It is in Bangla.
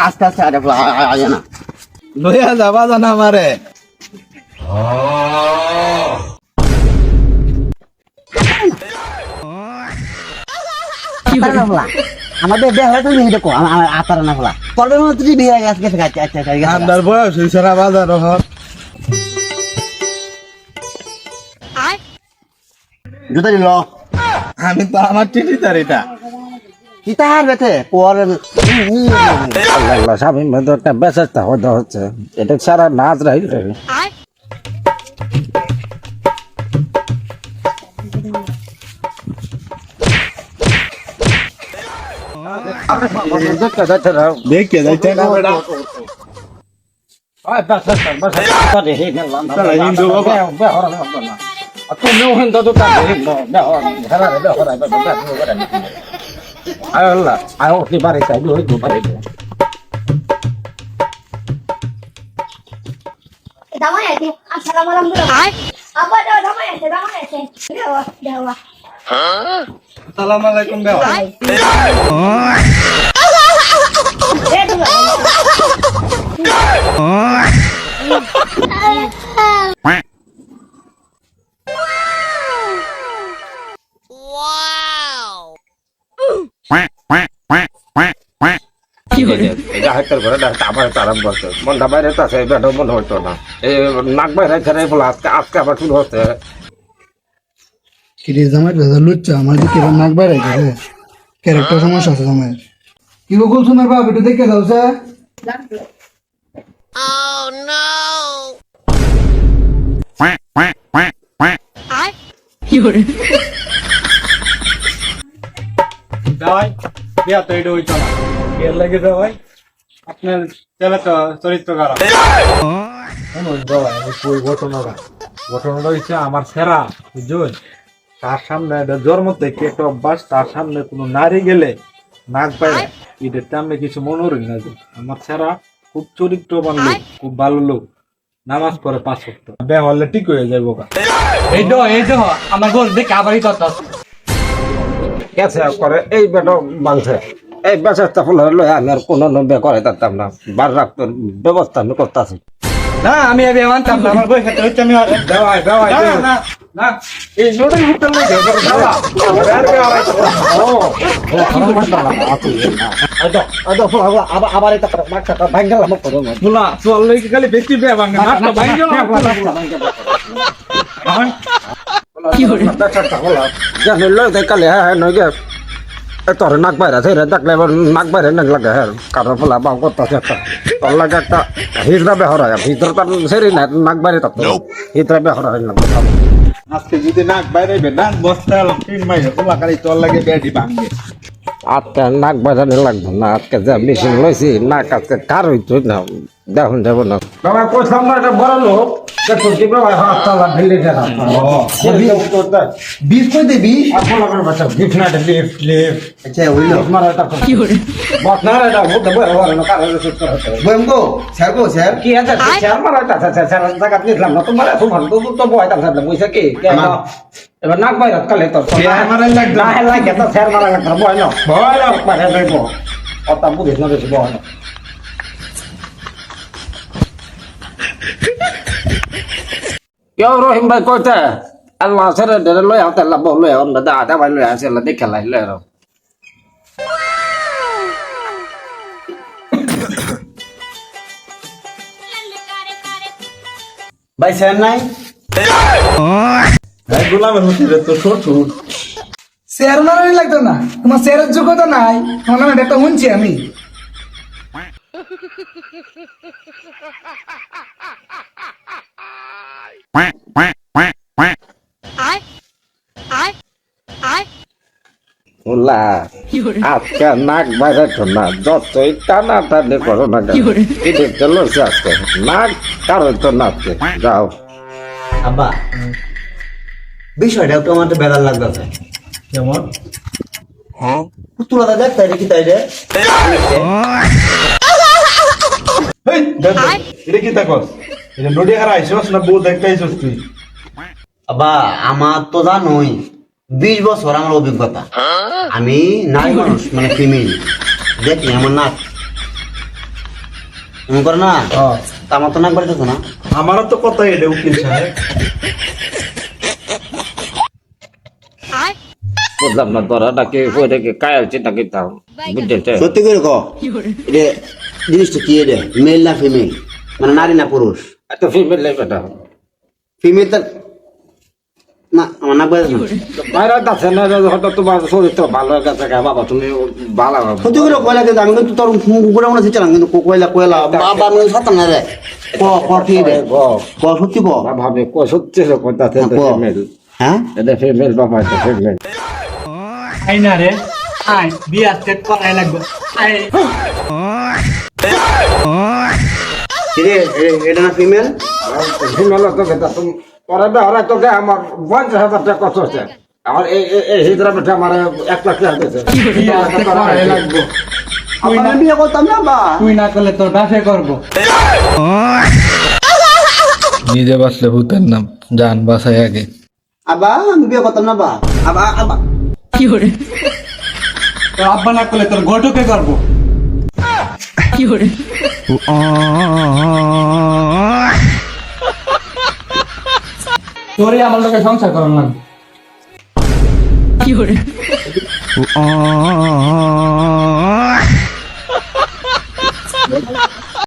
আস্তে আস্তে আরে আয় না লইয়া যাবা জানা আমারে আমাদের বিয়ে হলে তুমি দেখো আমার আতার না ফলা পরের মধ্যে তুই বিয়ে গেছে গেছে আচ্ছা আন্দার বয়স হইছে না বাজার হর জুতা নিল আমি তো আমার টিটি তারিটা কি তার বেতে পর আল্লাহ স্বামী মধ্যে একটা বেচারটা হচ্ছে এটা সারা নাচ রাই দেখে যাইতে না বেটা হিন্দু বাবা আল্লাহ আয় কি পারে তাই হইতে পারে দামাই আছে আসসালামু আলাইকুম আপা দামাই আছে দেওয়া আসসালামু আলাইকুম বেও এটা হাইতার করে আবার আরাম করছে মনটা বাইরে আছে বেটা মনে হইতো না এই নাক বাইরে ছেড়ে বলে আজকে আজকে আবার শুরু হচ্ছে কিরে জামাই ভেজা লুচ্চা আমার দিকে নাক বাইরে গেছে ক্যারেক্টার সমস্যা আছে জামাই কি গো কুলসুমের বাপ একটু দেখে যাও স্যার ভাই বিয়া তো এটা হইতো না বিয়ের লাগে ভাই আপনার ছেলে তো চরিত্র খারাপ ঘটনাটা হচ্ছে আমার সেরা বুঝুন তার সামনে জন্ম থেকে একটা অভ্যাস তার সামনে কোনো নারী গেলে নাক বাইরে ঈদের সামনে কিছু মনে হই না যে আমার সেরা খুব চরিত্রবান লোক খুব ভালো লোক নামাজ পড়ে 5 ওয়াক্ত বিয়ে হলে ঠিক হয়ে যাবো এই তো আমার গোল দেখে আবারই কথা গেছে করে এই বেটা বাংছে এই বেচারটা ফুল হলো আমি আর কোনো নব্বে করে তারতাম না বার রাখতো ব্যবস্থা আমি করতেছি না আমি এবে মানতাম না আমার বই খেতে হচ্ছে আমি দেওয়াই না না এই নোটের ভিতর নাই আবার এটা মাঠটা ভাঙ্গা লাভ করো বুলা চল লইকে খালি বেশি বে ভাঙা নাটটা ভাঙা কি হলো বেচারটা হলো জানি লই দেখালে হ্যাঁ নই গে তোর নাক বাইরে ছেড়ে দেখলে নাক বাইরে নাক লাগে হ্যাঁ কারো ফলা বাউ করতেছে একটা তোর লাগে একটা হিজড়া বেহর হয় ভিতরে তার সেরি না নাক বাইরে থাকতো হিজড়া বেহর হয় না আজকে যদি নাক বাইরে বে নাক বস্তা এলাম 3 মাইল বুলা খালি চল লাগে বেডি ভাঙবে আজকে নাক বাইরে লাগতো না আজকে যে মেশিন লইছি নাক আজকে কার হইতো না দেখুন যাব না বাবা কইলাম না এটা বড় লোক দেখো কি বাবা হাত চালা ঢিলে দেখা বিষ কই দে বিষ আপন আমার বাচ্চা গিফট না লিফট আচ্ছা ওইলো মারা এটা কি হরে বট না এটা বহুত বড় বড় না কার সুত করতে বমগো স্যার কি আছে স্যার মারা এটা স্যার জায়গা নিলাম না তোমার খুব ভালো তো বয় তার সাথে বুঝছে কি এবার নাক বাইরে কালে তো স্যার মারা লাগতো না লাগে তো স্যার মারা লাগতো বয় না বয় না বাইরে যাইবো অত বুঝিস না বেশি বয় না কেউ রহিম ভাই কইতে আল্লাহ ছেড়ে ডেরে লই হাতে আল্লাহ বল লই আমরা দা দা ভাই লই আসে আল্লাহ দেখে লাই লই আর ভাই স্যার নাই এই গোলামের মধ্যে তো ছোট স্যার মারানি লাগতো না তোমার স্যারের যোগ্যতা নাই তোমার নামে একটা শুনছি আমি ওলা আজকে নাক বাইরে তো না যতই টানা টানি করো না এটা চলো আজকে নাক কারো তো না আজকে যাও আব্বা বিষয়টা তো আমার তো বেদার লাগতেছে কেমন পুতুলাটা দেখ তাই কি তাই রে এই এটা কি তাকস এটা নডি হারা আইছস না বউ দেখতে আইছস তুই আব্বা আমার তো জানোই 20 বছর আমার অভিজ্ঞতা আমি নারী মানুষ মানে ফিমেল দেখ নি আমার নাক এমন করে না তা আমার তো নাক বাড়িতেছে না আমারও তো কথা এটা উকিল সাহেব। বুঝলাম না তোরা নাকি ওইটাকে কায়াল চিন্তা করতাম বুঝতে সত্যি করে ক এটা জিনিসটা কি এটা মেল না ফিমেল মানে নারী না পুরুষ এত ফিমেল লাগবে ফিমেল তার না আমার নাক বাড়িতেছে না বাইরে যাচ্ছে না হয়তো তোমার শরীর তো ভালো হয়ে গেছে বাবা তুমি ভালো সত্যি করে কয়লা কিন্তু আমি কিন্তু তোর উপরে মনে হচ্ছে কিন্তু কয়লা কয়লা বাবা আমি সাতাম না রে ক ক কি রে ক সত্যি ক ভাবে সত্যি কথা ফিমেল হ্যাঁ এটা ফিমেল বাবা এটা ফিমেল আই না রে আই বিয়া সেট করাই লাগবে আই কি রে এটা না ফিমেল ফিমেল তোকে পরে বেহরা তোকে আমার 50,000 টাকা কষ্ট হচ্ছে আমার এই হিজড়া আমার 1 লাখ টাকা দিয়েছে বিয়া সেট করাই লাগবে আমি বিয়ে করতাম না বা তুই না করলে তোর ব্যবসা করবো নিজে বাঁচলে ভূতের নাম জান বাঁচাই আগে। আবা আমি বিয়ে করতাম না বা আবা আবা তোর আব্বা না করলে তোর ঘটকে করবো তোরে আমার লোকে সংসার করার লাগবে